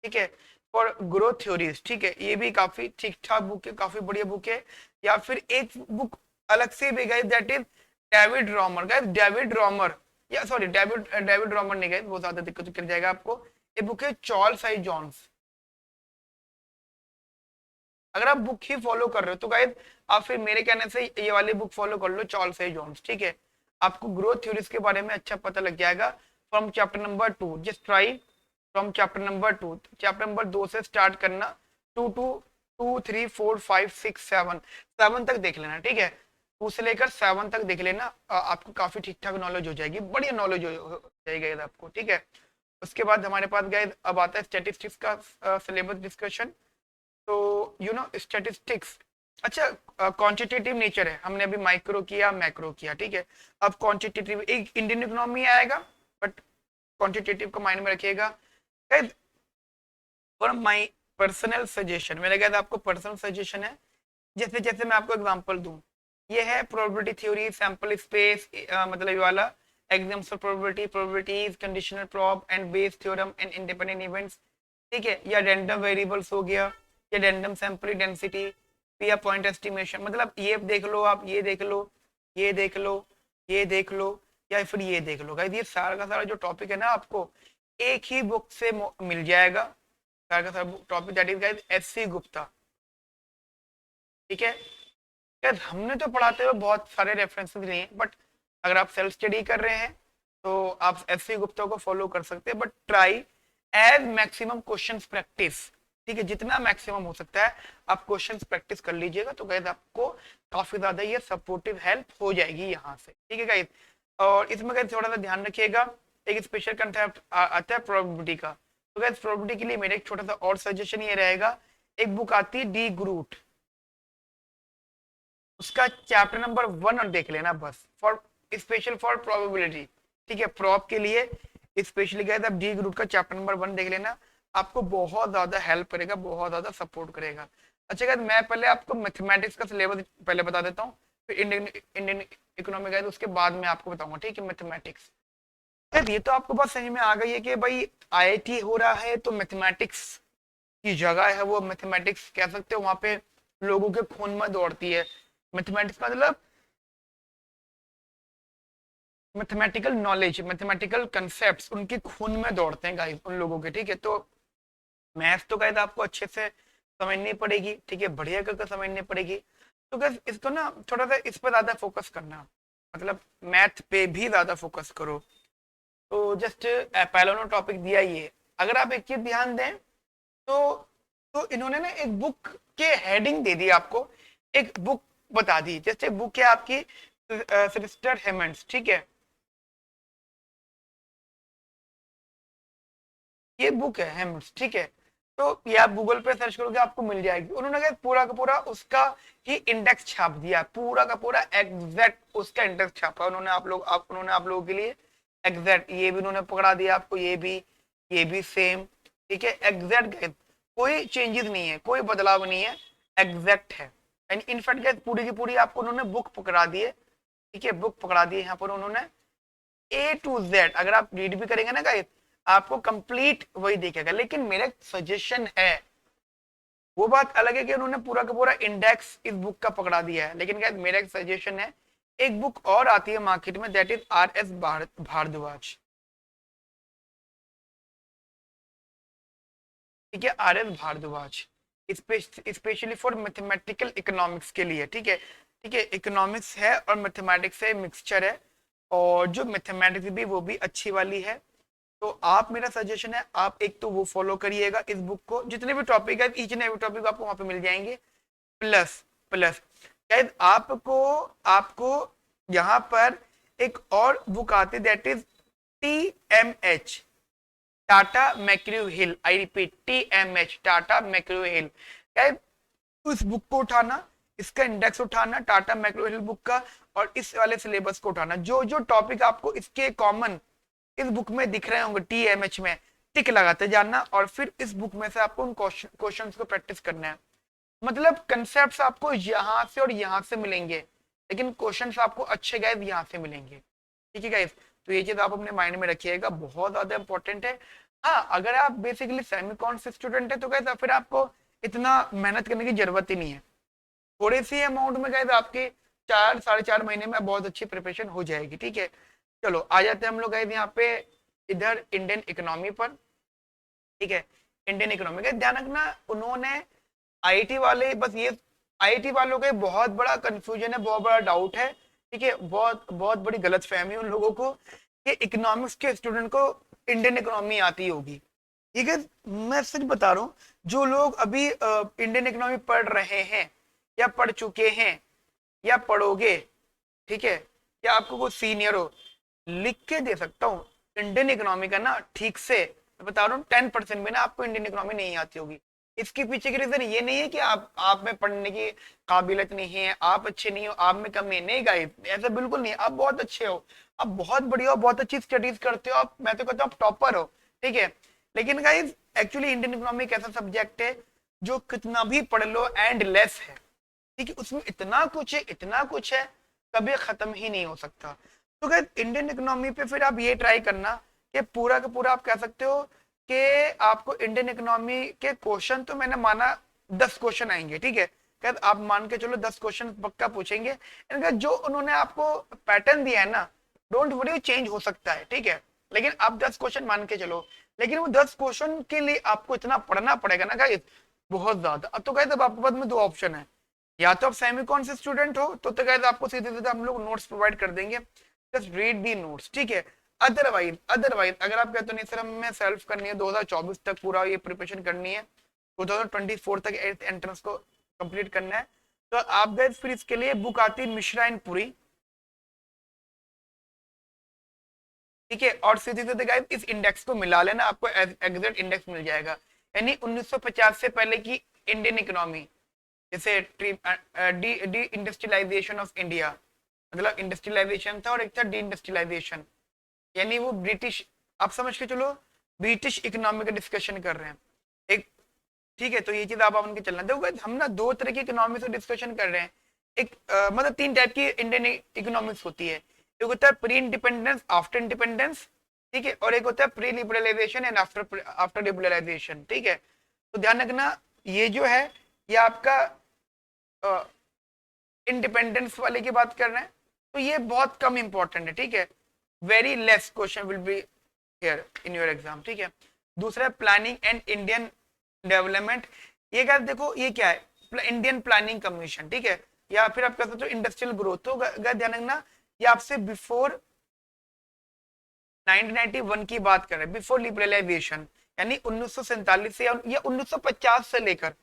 ठीक है, फॉर ग्रोथ थ्योरीज, ठीक है, ये भी काफी ठीक ठाक बुक है, काफी बढ़िया बुक है। या फिर एक बुक अलग से भी गई, that is David Romer, guys David Romer, या सॉरी डेविड डेविड रॉमर नहीं गए, बहुत ज्यादा दिक्कत कर जाएगा आपको। ये बुक है चार्ल्स आई जॉन्स। अगर आप बुक ही फॉलो कर रहे हो तो गाइस आप फिर मेरे कहने से ये वाली बुक फॉलो कर लो, चार्ल्स ए जॉन्स, ठीक है, आपको ग्रोथ थ्योरीज के बारे में अच्छा पता लग जाएगा। From chapter number 2 just try, from chapter number 2, chapter number 2 से स्टार्ट करना, 2 2 2 3 4 5 6 7 तक देख लेना, ठीक है, 2 से लेकर 7 तक देख लेना, आपको काफी ठीक ठाक नॉलेज हो जाएगी, बढ़िया नॉलेज हो जाएगा आपको, ठीक है। उसके बाद हमारे पास गाइस अब आता है स्टैटिस्टिक्स का सिलेबस डिस्कशन। तो स्टैटिस्टिक्स, अच्छा क्वांटिटेटिव नेचर है, हमने अभी माइक्रो किया, मैक्रो किया, ठीक है, अब क्वांटिटेटिव एक इंडियन इकोनॉमी आएगा, बट क्वांटिटेटिव को माइंड में रखिएगा। फॉर माय पर्सनल सजेशन, मेरे कहते आपको पर्सनल सजेशन है, जैसे जैसे मैं आपको एग्जांपल दूं, ये है प्रोबेबिलिटी थ्योरी, सैंपल स्पेस, मतलब ये वाला exams of probability, probabilities, conditional probe and Bayes theorem and independent events, ठीक है, या रैंडम वेरिएबल्स हो गया, या रैंडम सैंपल डेंसिटी, या पॉइंट एस्टिमेशन, मतलब ये देख लो, आप ये देख लो, ये देख लो, ये देख लो, या फिर ये देख लो, गाइस ये सारा का सारा जो टॉपिक है ना आपको एक ही बुक से मिल जाएगा, सारा का सारा topic, that is guys SC Gupta, ठीक है। यार हमने तो पढ़ाते हुए बहुत सारे रेफरेंसेस लिए हैं, बट अगर आप सेल्फ स्टडी कर रहे हैं तो आप एससी गुप्ता को फॉलो कर सकते हैं, but try as maximum questions practice, ठीक है, जितना मैक्सिमम हो सकता है आप क्वेश्चंस प्रैक्टिस कर लीजिएगा, तो गाइस आपको काफी ज्यादा ये सपोर्टिव हेल्प हो जाएगी यहाँ से, ठीक है गाइस। और इसमें गाइस थोड़ा सा ध्यान रखिएगा, एक स्पेशल कंसेप्ट आता है प्रोबेबिलिटी का, तो गाइस प्रोबेबिलिटी के लिए मेरा एक छोटा सा और सजेशन ये रहेगा, एक बुक आती है डी ग्रूट, उसका चैप्टर नंबर 1 और देख लेना बस, फॉर स्पेशल फॉर प्रोबेबिलिटी, ठीक है, प्रॉब के लिए स्पेशली गए आप डी ग्रुप का चैप्टर नंबर 1 देख लेना, आपको बहुत ज्यादा हेल्प करेगा, बहुत ज्यादा सपोर्ट करेगा। अच्छा गाइस मैं पहले आपको मैथमेटिक्स का सिलेबस पहले बता देता हूँ, फिर इंडियन इंडियन इकोनॉमिक है उसके बाद में आपको बताऊंगा, ठीक है, मैथमेटिक्स। ये तो आपको बात समझ में आ गई है कि भाई आईआईटी हो रहा है तो मैथमेटिक्स की जगह है, वो मैथमेटिक्स कह सकते हो, वहां पे लोगों के खून में दौड़ती है मैथमेटिक्स, मतलब मैथमेटिकल नॉलेज, मैथमेटिकल कंसेप्ट्स उनके खून में दौड़ते हैं गाइस उन लोगों के, ठीक है। तो मैथ्स तो गाइस आपको अच्छे से समझनी पड़ेगी, ठीक है, बढ़िया करके समझनी पड़ेगी, तो गाइस इसको ना थोड़ा सा इस पर ज्यादा फोकस करना, मतलब मैथ पे भी ज्यादा फोकस करो। तो जस्ट पहला उन्होंने टॉपिक दिया ये, अगर आप एक चीज ध्यान दें तो इन्होंने ना एक बुक के हेडिंग दे दी आपको, एक बुक बता दी, जैसे बुक है आपकी सिस्टर हेमंड्स, ठीक है, ये बुक है हेमंड्स, ठीक है, तो ये आप गूगल पे सर्च करोगे आपको मिल जाएगी, उन्होंने क्या पूरा का पूरा उसका ही इंडेक्स छाप दिया, पूरा का पूरा एग्जैक्ट उसका इंडेक्स छापा उन्होंने, उन्होंने आप लोगों के लिए एग्जैक्ट, ये भी उन्होंने पकड़ा दिया आपको, ये भी सेम, ठीक है, एग्जैक्ट, कोई चेंजेस नहीं है, कोई बदलाव नहीं है, एग्जैक्ट है, एंड इनफैक्ट पूरी की पूरी आपको उन्होंने बुक पकड़ा दी है, ठीक है, बुक पकड़ा दी है यहाँ पर उन्होंने ए टू जेड, अगर आप रीड भी करेंगे ना गाइस आपको कंप्लीट वही दिखेगा, लेकिन मेरा सजेशन है, वो बात अलग है कि उन्होंने पूरा का पूरा इंडेक्स इस बुक का पकड़ा दिया है, लेकिन गाइस मेरा एक सजेशन है, एक बुक और आती है मार्केट में, that is R S Bhardwaj, ठीक है, R S Bhardwaj, specially for mathematical economics के लिए, ठीक है, ठीक है, इकोनॉमिक्स है और मैथमेटिक्स है, मिक्सचर है, और जो मैथमेटिक्स भी वो भी अच्छी वाली है, तो आप, मेरा सजेशन है आप एक तो वो फॉलो करिएगा इस बुक को, जितने भी टॉपिक है ईच एंड एवरी टॉपिक आपको वहां पे मिल जाएंगे, प्लस प्लस शायद आपको आपको यहाँ पर एक और बुक आती है, that is TMH, Tata McGraw Hill. I repeat, TMH, Tata McGraw Hill. शायद उस बुक को उठाना, इसका इंडेक्स उठाना टाटा मैक्रो हिल बुक का, और इस वाले सिलेबस को उठाना, जो जो टॉपिक आपको इसके कॉमन इस बुक में दिख रहे होंगे TMH में, टिक लगाते जाना, और फिर इस बुक में से आपको उन क्वेश्चंस को प्रैक्टिस करना है। मतलब कंसेप्ट्स आपको यहाँ से और यहाँ से मिलेंगे, लेकिन क्वेश्चंस आपको अच्छे गाइस यहाँ से मिलेंगे। ठीक है गाइस, तो ये चीज आप अपने माइंड में रखिएगा, बहुत ज्यादा इंपॉर्टेंट है। हाँ, अगर आप बेसिकली सेमीकॉन से स्टूडेंट है तो गाइस फिर आपको इतना मेहनत करने की जरूरत ही नहीं है। थोड़ी सी अमाउंट में गाइस आपके 4 साढ़े 4 महीने में बहुत अच्छी प्रिपरेशन हो जाएगी। ठीक है, चलो आ जाते हैं हम लोग गाइस यहाँ पे इधर इंडियन इकोनॉमी पर। ठीक है, इंडियन इकोनॉमी का ध्यान रखना, उन्होंने आईआईटी वाले, बस ये आईआईटी वालों का बहुत बड़ा कंफ्यूजन है, बहुत बड़ा डाउट है। ठीक है, बहुत बहुत बड़ी गलतफहमी है उन लोगों को कि इकोनॉमिक्स के स्टूडेंट को इंडियन इकोनॉमी आती होगी। ठीक है, मैं सच बता रहा हूँ, जो लोग अभी इंडियन इकोनॉमी पढ़ रहे हैं या पढ़ चुके हैं या पढ़ोगे, ठीक है, या आपको कोई सीनियर हो, लिख के दे सकता हूँ, इंडियन इकोनॉमी का ना ठीक से मैं बता रहा हूँ 10% में ना आपको इंडियन इकोनॉमी नहीं आती होगी। इसके पीछे की रीजन ये नहीं है कि आप में पढ़ने की काबिलियत नहीं है, आप अच्छे नहीं हो, आप में कमी है, नहीं गाइस, ऐसा बिल्कुल नहीं है। आप बहुत अच्छे हो, आप बहुत बढ़िया हो, बहुत अच्छी स्टडीज करते हो, आप, मैं तो कहता हूँ आप टॉपर हो। ठीक है, लेकिन गाइस एक्चुअली इंडियन इकोनॉमी एक ऐसा सब्जेक्ट है जो कितना भी पढ़ लो एंड लेस है। ठीक है, उसमें इतना कुछ है, इतना कुछ है, कभी खत्म ही नहीं हो सकता। तो गाइस इंडियन इकोनॉमी पे फिर आप ये ट्राई करना कि पूरा का पूरा आप कह सकते हो कि आपको इंडियन इकोनॉमी के क्वेश्चन, तो मैंने माना 10 क्वेश्चन आएंगे। ठीक है, क्या आप मान के चलो 10 क्वेश्चन पक्का पूछेंगे। इनका जो उन्होंने आपको पैटर्न दिया है ना, डोंट वरी, चेंज हो सकता है। ठीक है, लेकिन आप 10 क्वेश्चन मान के चलो, लेकिन वो 10 क्वेश्चन के लिए आपको इतना पढ़ना पड़ेगा ना गाइस, बहुत ज्यादा। अब तो गाइस अब आपके पास में 2 ऑप्शन है, या तो आप सेमीकॉन से स्टूडेंट हो तो गाइस आपको सीधे सीधे हम लोग नोट्स प्रोवाइड कर देंगे, जस्ट रीड दी नोट्स। ठीक है, अदरवाइज अगर आप कहते हो नहीं सर हमें सेल्फ करनी है, 2024 तक पूरा ये प्रिपरेशन करनी है, 2024 तक एंट्रेंस को कंप्लीट करना है, तो आप गए फिर इसके लिए बुक आती है मिश्रा एंड पुरी। ठीक है, और सीधे सीधे गाइस इस इंडेक्स को मिला लेना, आपको एग्जैक्ट इंडेक्स मिल जाएगा। यानी 1950 से पहले की इंडियन इकोनॉमी, जैसे डी इंडस्ट्रियलाइजेशन ऑफ इंडिया, मतलब इंडस्ट्रियलाइजेशन था और एक था डी इंडस्ट्रियलाइजेशन, यानी वो ब्रिटिश, आप समझ के चलो ब्रिटिश इकोनॉमी का डिस्कशन कर रहे हैं एक। ठीक है, तो ये चीज आप उनके चलना देखो, हम ना 2 तरह की इकोनॉमी से डिस्कशन कर रहे हैं। एक मतलब 3 टाइप की इंडियन इकोनॉमिक्स होती है, एक होता है प्री इंडिपेंडेंस, आफ्टर इंडिपेंडेंस, ठीक है, और एक होता है pre liberalisation and after after liberalisation. ठीक है, तो ध्यान रखना, ये जो है ये आपका इंडिपेंडेंस वाले की बात कर रहे हैं, तो ये बहुत कम इंपॉर्टेंट है। ठीक है, very less question will be here in your exam. ठीक है, दूसरा है प्लानिंग एंड इंडियन डेवलपमेंट। ये क्या देखो, ये क्या है, इंडियन प्लानिंग कमीशन। ठीक है, या फिर आप कह सकते हो इंडस्ट्रियल ग्रोथ। तो ध्यान रखना, ये आपसे बिफोर 1991 की बात कर रहे हैं, बिफोर लिबरलाइजेशन, यानी 1947 से या 1950 से लेकर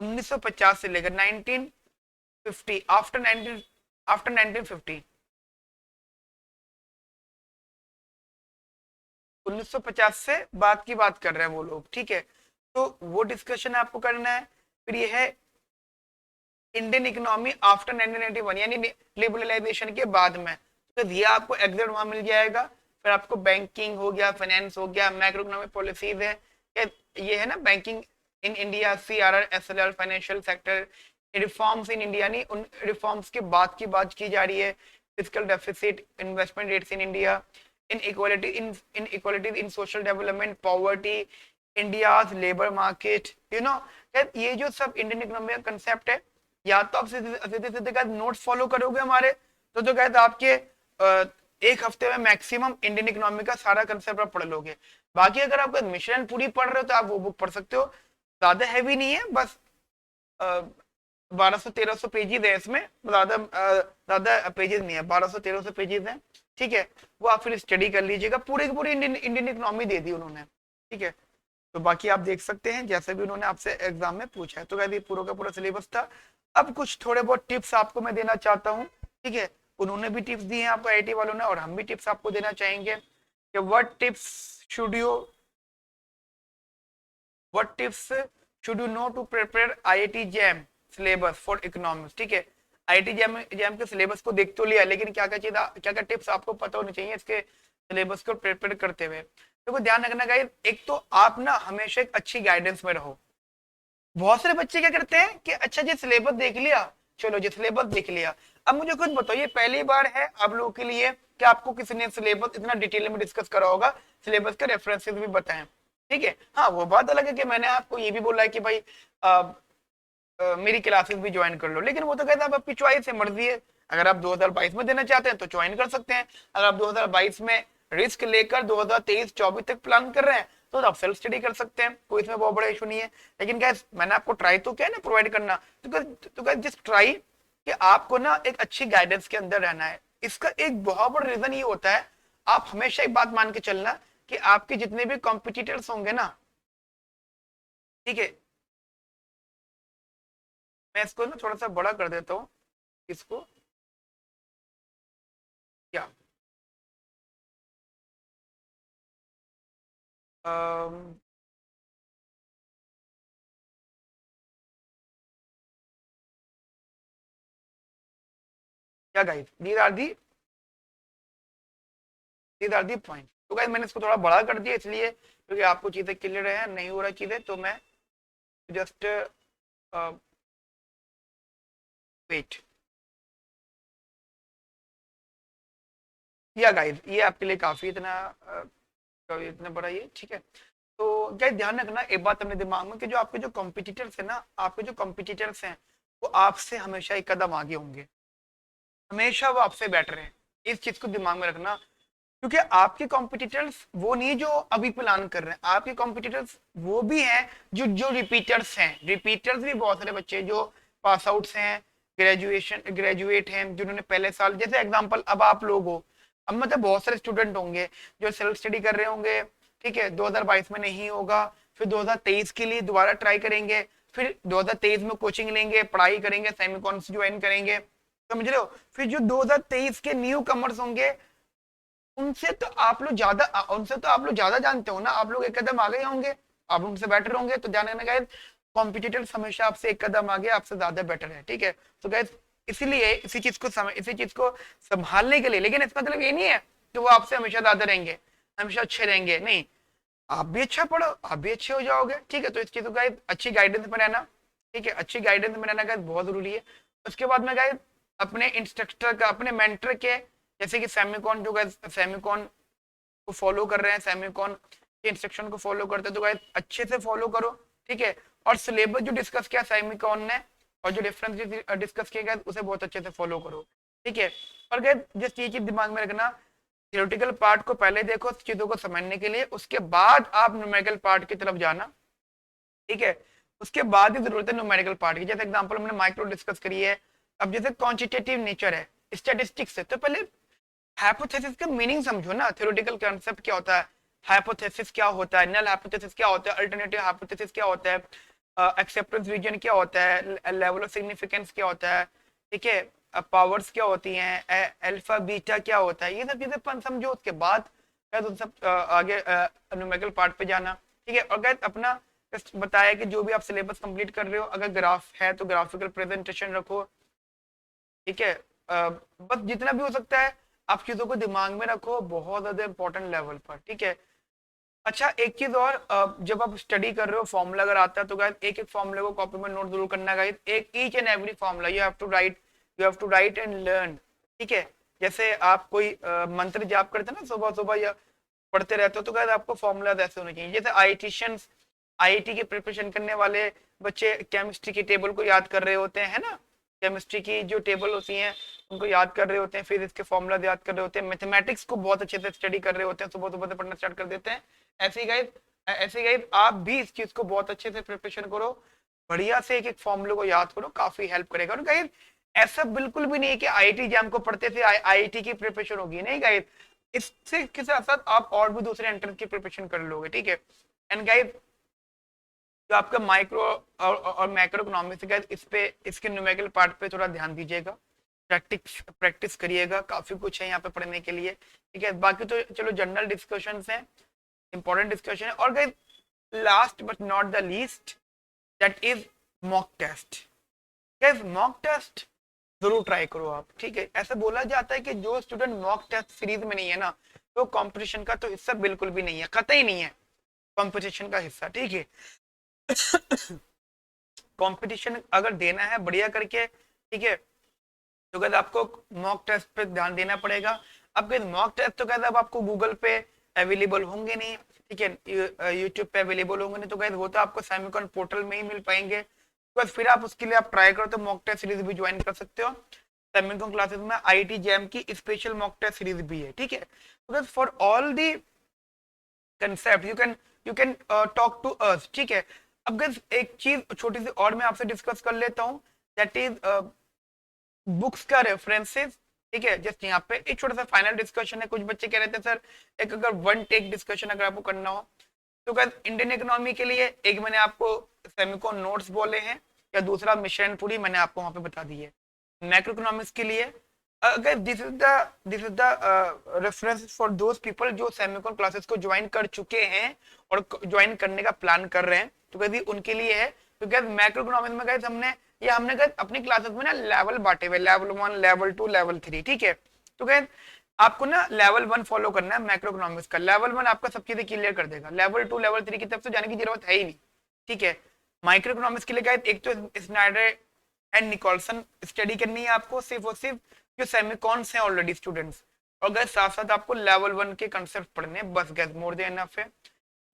1950 से लेकर 1950, आफ्टर 1950, 1950 से बाद की बात कर रहे हैं वो लोग। ठीक है, तो वो डिस्कशन आपको करना है। फिर ये है इंडियन इकोनॉमी आफ्टर 1991, यानी लिबरलाइजेशन के बाद में, तो ये आपको एग्जैक्ट वहां मिल जाएगा। फिर आपको बैंकिंग हो गया, फाइनेंस हो गया, मैक्रो इकोनॉमिक पॉलिसीज है, ये है ना banking in India, CRR SLR, financial sector reforms in India, यानी उन रिफॉर्म्स के बाद की बात की जा रही है। Physical deficit, investment rates in India, inequalities in social development, poverty, India's labor market, you know, ये जो सब इंडियन इकोनॉमी का कंसेप्ट है, या तो आप सीधे सीधे नोट्स फॉलो करोगे हमारे, तो कहते आपके एक हफ्ते में मैक्सिमम इंडियन इकोनॉमी का सारा कंसेप्ट आप पढ़ लोगे। बाकी अगर आप मिशन पूरी पढ़ रहे हो तो आप वो बुक पढ़ सकते हो, ज्यादा हैवी नहीं है, बस 1200-1300 पेजेस है इसमें, ज्यादा पेजेस नहीं है, 1200-1300 पेजेस हैं। ठीक है, वो आप फिर स्टडी कर लीजिएगा, पूरे की पूरी इंडियन इकोनॉमी दे दी उन्होंने। ठीक है, तो बाकी आप देख सकते हैं जैसे भी उन्होंने आपसे एग्जाम में पूछा है। तो गाइस ये पूरा का पूरा सिलेबस था। अब कुछ थोड़े बहुत टिप्स आपको मैं देना चाहता हूँ, ठीक है। उन्होंने भी टिप्स दिए हैं आपको आईआईटी वालों ने, और हम भी टिप्स आपको देना चाहेंगे कि should you what tips should you know to prepare IIT JAM syllabus for economics, ठीक है। आईआईटी जैम जैम के सिलेबस को देख तो लिया, लेकिन क्या क्या चीज क्या क्या टिप्स आपको पता होनी चाहिए इसके सिलेबस को प्रिपेयर करते हुए। देखो ध्यान रखना गाइस, एक तो आप ना हमेशा एक अच्छी गाइडेंस में रहो। बहुत सारे बच्चे क्या करते हैं कि अच्छा जी सिलेबस देख लिया, चलो जी सिलेबस देख लिया। अब मुझे खुद बताइए, पहली बार है आप लोगों के लिए कि आपको किसी ने सिलेबस इतना डिटेल में डिस्कस करा होगा, सिलेबस के रेफरेंसेस भी बताएं, ठीक है। हाँ वो बात अलग है कि मैंने आपको ये भी बोला है कि भाई मेरी क्लासेस भी ज्वाइन कर लो, लेकिन वो तो कहता है आपकी चॉइस है, मर्जी है। अगर आप 2022 में देना चाहते हैं तो ज्वाइन कर सकते हैं। अगर आप 2022 में रिस्क लेकर 2023-24 तक प्लान कर रहे हैं तो आप सेल्फ स्टडी कर सकते हैं, कोई इसमें बहुत बड़ा इशू नहीं है। लेकिन गैस मैंने आपको ट्राई तो किया ना प्रोवाइड करना, तो गैस जस्ट ट्राई कि आपको ना एक अच्छी गाइडेंस के अंदर रहना है। इसका एक बहुत बड़ा रीजन ये होता है, आप हमेशा एक बात मान के चलना कि आपके जितने भी कॉम्पिटिटर्स होंगे ना, ठीक है। मैं इसको ना थोड़ा सा बड़ा कर देता हूँ, इसको क्या अम, क्या guys these are the point. तो गाइस मैंने इसको थोड़ा बड़ा कर दिया इसलिए क्योंकि आपको चीजें क्लियर है, नहीं हो रहा चीजें, तो मैं जस्ट वेट। या गाइस ये आपके लिए काफी इतना बड़ा ये ठीक है। तो गाइस ध्यान रखना एक बात अपने दिमाग में कि जो आपके जो कॉम्पिटिटर्स है ना, आपके जो कॉम्पिटिटर्स हैं वो आपसे हमेशा एक कदम आगे होंगे, हमेशा वो आपसे बेटर है। इस चीज को दिमाग में रखना, क्योंकि आपके कॉम्पिटिटर्स वो नहीं जो अभी प्लान कर रहे हैं, आपके कॉम्पिटिटर्स वो भी हैं जो जो रिपीटर्स हैं। रिपीटर्स भी बहुत सारे बच्चे जो पास आउट्स हैं, ग्रेजुएट हैं, जिन्होंने पहले साल, जैसे एग्जांपल अब आप लोग हो, अब मतलब बहुत सारे स्टूडेंट होंगे जो सेल्फ स्टडी कर रहे होंगे, ठीक है। 2022 में नहीं होगा, फिर 2023 के लिए दोबारा ट्राई करेंगे, फिर 2023 में कोचिंग लेंगे, पढ़ाई करेंगे, सेमीकॉन ज्वाइन करेंगे, समझ रहे हो। फिर जो 2023 के न्यू कमर्स होंगे उनसे तो आप लोग ज्यादा जानते हो ना, आप लोग एक कदम आगे होंगे, आप उनसे बेटर होंगे। तो ध्यान रखना गाइस, कॉम्पिटिटर्स हमेशा आपसे एक कदम आगे, आपसे ज्यादा बेटर है, ठीक है। तो गाइस इसीलिए इसी चीज को संभालने के लिए, लेकिन इसका मतलब ये नहीं है कि वो आपसे हमेशा ज्यादा रहेंगे, हमेशा अच्छे रहेंगे, नहीं। आप भी अच्छा पढ़ो, आप भी अच्छे हो जाओगे, ठीक है। तो इस चीज को गाइस अच्छी गाइडेंस में रहना, ठीक है, अच्छी गाइडेंस में रहना गाइस बहुत जरूरी है। उसके बाद में गाइस अपने इंस्ट्रक्टर का, अपने मेंटर के, जैसे कि सेमिकॉन जो गाइस सेमिकॉन को फॉलो कर रहे हैं, सेमिकॉन के इंस्ट्रक्शन को फॉलो करते हैं, तो गाइस अच्छे से फॉलो करो, ठीक है। और सिलेबस जो डिस्कस किया सेमिकॉन ने और जो रेफरेंस डिस्कस किया गया उसे बहुत अच्छे से फॉलो करो, ठीक है। और गाइस जिस चीज की दिमाग में रखना, थियोरेटिकल पार्ट को पहले देखो चीजों को समझने के लिए, उसके बाद आप न्यूमेरिकल पार्ट की तरफ जाना, ठीक है। उसके बाद ही जरूरत है न्यूमेरिकल पार्ट की। जैसे एग्जांपल हमने माइक्रो डिस्कस करी है, अब जैसे क्वांटिटेटिव नेचर है, स्टैटिस्टिक्स है, तो पहले हाइपोथेसिस का मीनिंग समझो ना, थ्योरेटिकल कॉन्सेप्ट क्या होता है, हाइपोथेसिस क्या होता है, नल हाइपोथेसिस क्या होता है, अल्टरनेटिव हाइपोथेसिस क्या होता है, एक्सेप्टेंस रीजन क्या होता है, लेवल ऑफ सिग्निफिकेंस क्या होता है, ठीक है, पावर्स क्या होती हैं, अल्फा बीटा क्या होता है, ये सब चीजें समझो। उसके बाद उन सब आगे न्यूमेरिकल पार्ट पे जाना, ठीक है। और अपना बताया कि जो भी आप सिलेबस कंप्लीट कर रहे हो, अगर ग्राफ है तो ग्राफिकल प्रेजेंटेशन रखो, ठीक है। बस जितना भी हो सकता है आप चीजों को दिमाग में रखो, बहुत ज्यादा इंपॉर्टेंट लेवल पर, ठीक है। अच्छा एक चीज और, जब आप स्टडी कर रहे हो फॉर्मूला अगर आता है तो गाइस एक एक फॉर्मूले को कॉपी में नोट जरूर करना गाइस, एक each and every formula you have to write and learn, ठीक है। जैसे आप कोई मंत्र जाप करते हैं ना सुबह सुबह या पढ़ते रहते हो, तो गाइस आपको फॉर्मूला ऐसे होने चाहिए। जैसे आईआईटीशियंस, आईआईटी की प्रिपरेशन करने वाले बच्चे केमिस्ट्री की टेबल को याद कर रहे होते हैं, है ना, केमिस्ट्री की जो टेबल होती हैं उनको याद कर रहे होते हैं, फिर इसके फॉर्मूला याद कर रहे होते हैं, मैथमेटिक्स को बहुत अच्छे से स्टडी कर रहे होते हैं, सुबह सुबह से पढ़ना स्टार्ट कर देते हैं। ऐसे ही गाइस आप भी इस चीज को बहुत अच्छे से प्रिपरेशन करो, बढ़िया से एक एक फॉर्मूले को याद करो, काफी हेल्प करेगा। और गाइस ऐसा बिल्कुल भी नहीं है कि आईआईटी एग्जाम को पढ़ते थे आईआईटी की प्रिपरेशन होगी, नहीं गाइस, इससे के साथ साथ आप और भी दूसरे एंट्रेंस की प्रिपरेशन कर लोगे, ठीक है। एंड गाइस जो आपका माइक्रो और मैक्रो इकोनॉमिक्स है इस पे, इसके न्यूमेरिकल पार्ट पे थोड़ा ध्यान दीजिएगा, प्रैक्टिस प्रैक्टिस करिएगा, काफी कुछ है यहाँ पे पढ़ने के लिए, ठीक है। बाकी तो चलो जनरल डिस्कशंस हैं, इंपॉर्टेंट डिस्कशन है। और guys last but not the least, that is mock test. Guys mock test जरूर ट्राई करो आप, ठीक है। ऐसा बोला जाता है कि जो स्टूडेंट मॉक टेस्ट सीरीज में नहीं है ना, तो कंपटीशन का तो हिस्सा बिल्कुल भी नहीं है, कतई नहीं है कंपटीशन का हिस्सा, ठीक है। कंपटीशन अगर देना है बढ़िया करके, ठीक है, तो कहते आपको मॉक टेस्ट पे ध्यान देना पड़ेगा। अब मॉक टेस्ट तो कहते अब आपको गूगल पे अवेलेबल होंगे नहीं, ठीक है, यूट्यूब पे अवेलेबल होंगे नहीं, तो कहते वो तो आपको सेमिकॉन पोर्टल में ही मिल पाएंगे। तो फिर आप उसके लिए आप ट्राई करो तो मॉक टेस्ट सीरीज भी ज्वाइन कर सकते हो। सेमिकॉन क्लासेस में आईआईटी जैम की स्पेशल मॉक टेस्ट सीरीज भी है, ठीक है। तो for all the concept you can talk to us, ठीक है। अब गाइस एक चीज छोटी सी और मैं आपसे डिस्कस कर लेता हूँ, दैट इज बुक्स का रेफरेंसेस, ठीक है। जस्ट यहाँ पे एक छोटा सा फाइनल डिस्कशन है। कुछ बच्चे कह रहे थे सर एक अगर वन टेक डिस्कशन अगर आपको करना हो, तो गाइस इंडियन इकोनॉमी के लिए एक मैंने आपको सेमिकॉन नोट्स बोले हैं, या दूसरा मिशन पूरी मैंने आपको वहां पे बता दी है। मैक्रो इकोनॉमिक्स के लिए अगर this is the reference for those people जो सेमिकॉन क्लासेस को ज्वाइन कर चुके हैं और ज्वाइन करने का प्लान कर रहे हैं, तो गाइस उनके लिए है। तो गाइस मैक्रो इकोनॉमिक्स में गाइस हमने गाइस अपनी क्लासेस में ना लेवल बांटे हुए, लेवल 1, लेवल 2, लेवल 3, ठीक है। तो गाइस आपको ना लेवल 1 फॉलो करना है मैक्रो इकोनॉमिक्स का। लेवल 1 आपका सब चीजें क्लियर कर देगा, लेवल 2 लेवल 3 की तरफ से जाने की जरूरत है ही नहीं, ठीक है। माइक्रो इकोनॉमिक्स के लिए गाइस एक तो स्नाइडर एंड निकोलसन स्टडी करनी है आपको, सिर्फ और सिर्फ जो सेमिकॉन्स हैं ऑलरेडी स्टूडेंट्स, और गाइस साथ साथ आपको लेवल 1 के कंसेप्ट पढ़ने हैं, बस गाइस मोर देन इनफ है।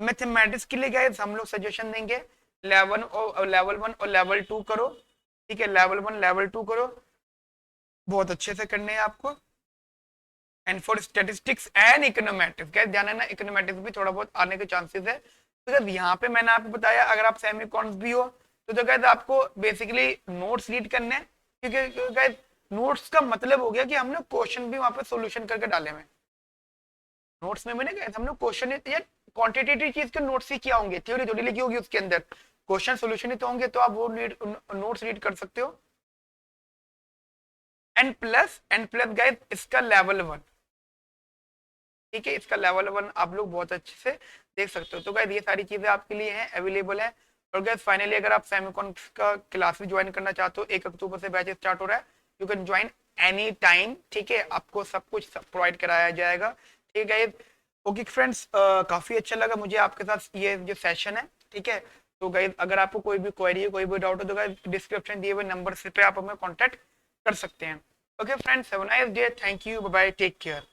मैथमेटिक्स के लिए गाइस हम लोग सजेशन देंगे लेवल 1 और लेवल 2 करो, ठीक है। लेवल 1 लेवल 2 करो, बहुत अच्छे से करने हैं आपको। And for statistics and econometrics guys ध्यान है ना, इकोनोमेट्रिक्स भी थोड़ा बहुत आने के चांसेस है। तो जब यहाँ पे मैंने आपको बताया अगर आप सेमिकॉन्स भी हो तो गाइस आपको बेसिकली नोट्स रीड करने हैं, क्योंकि गाइस नोट्स का मतलब हो गया कि हमने क्वेश्चन भी वहां पे सॉल्यूशन करके डाले हुए। नोट्स में भी ना हम लोग क्वेश्चन या क्वांटिटेटिव चीज के नोट्स ही क्या होंगे, थ्योरी थोड़ी लिखी होगी उसके अंदर, क्वेश्चन सॉल्यूशन ही तो होंगे, तो आप वो नोट्स रीड कर सकते हो। एंड प्लस गाइस इसका लेवल 1, ठीक है, इसका लेवल 1 आप लोग बहुत अच्छे से देख सकते हो। तो गाइस ये सारी चीजें आपके लिए हैं, अवेलेबल है। और गाइस फाइनली अगर आप सेमिकॉन का क्लास भी ज्वाइन करना चाहते हो, 1 अक्टूबर से बैच स्टार्ट हो रहा है, you can join any time, ठीक है। आपको सब कुछ प्रोवाइड कराया जाएगा, ठीक है। ओके फ्रेंड्स, काफी अच्छा लगा मुझे आपके साथ ये जो सेशन है, ठीक है। तो गाइस अगर आपको कोई भी क्वेरी है, कोई भी डाउट हो, तो गाइस डिस्क्रिप्शन दिए हुए नंबर से पे आप हमें कांटेक्ट कर सकते हैं। Okay friends, have a nice day, thank you, bye bye, take care.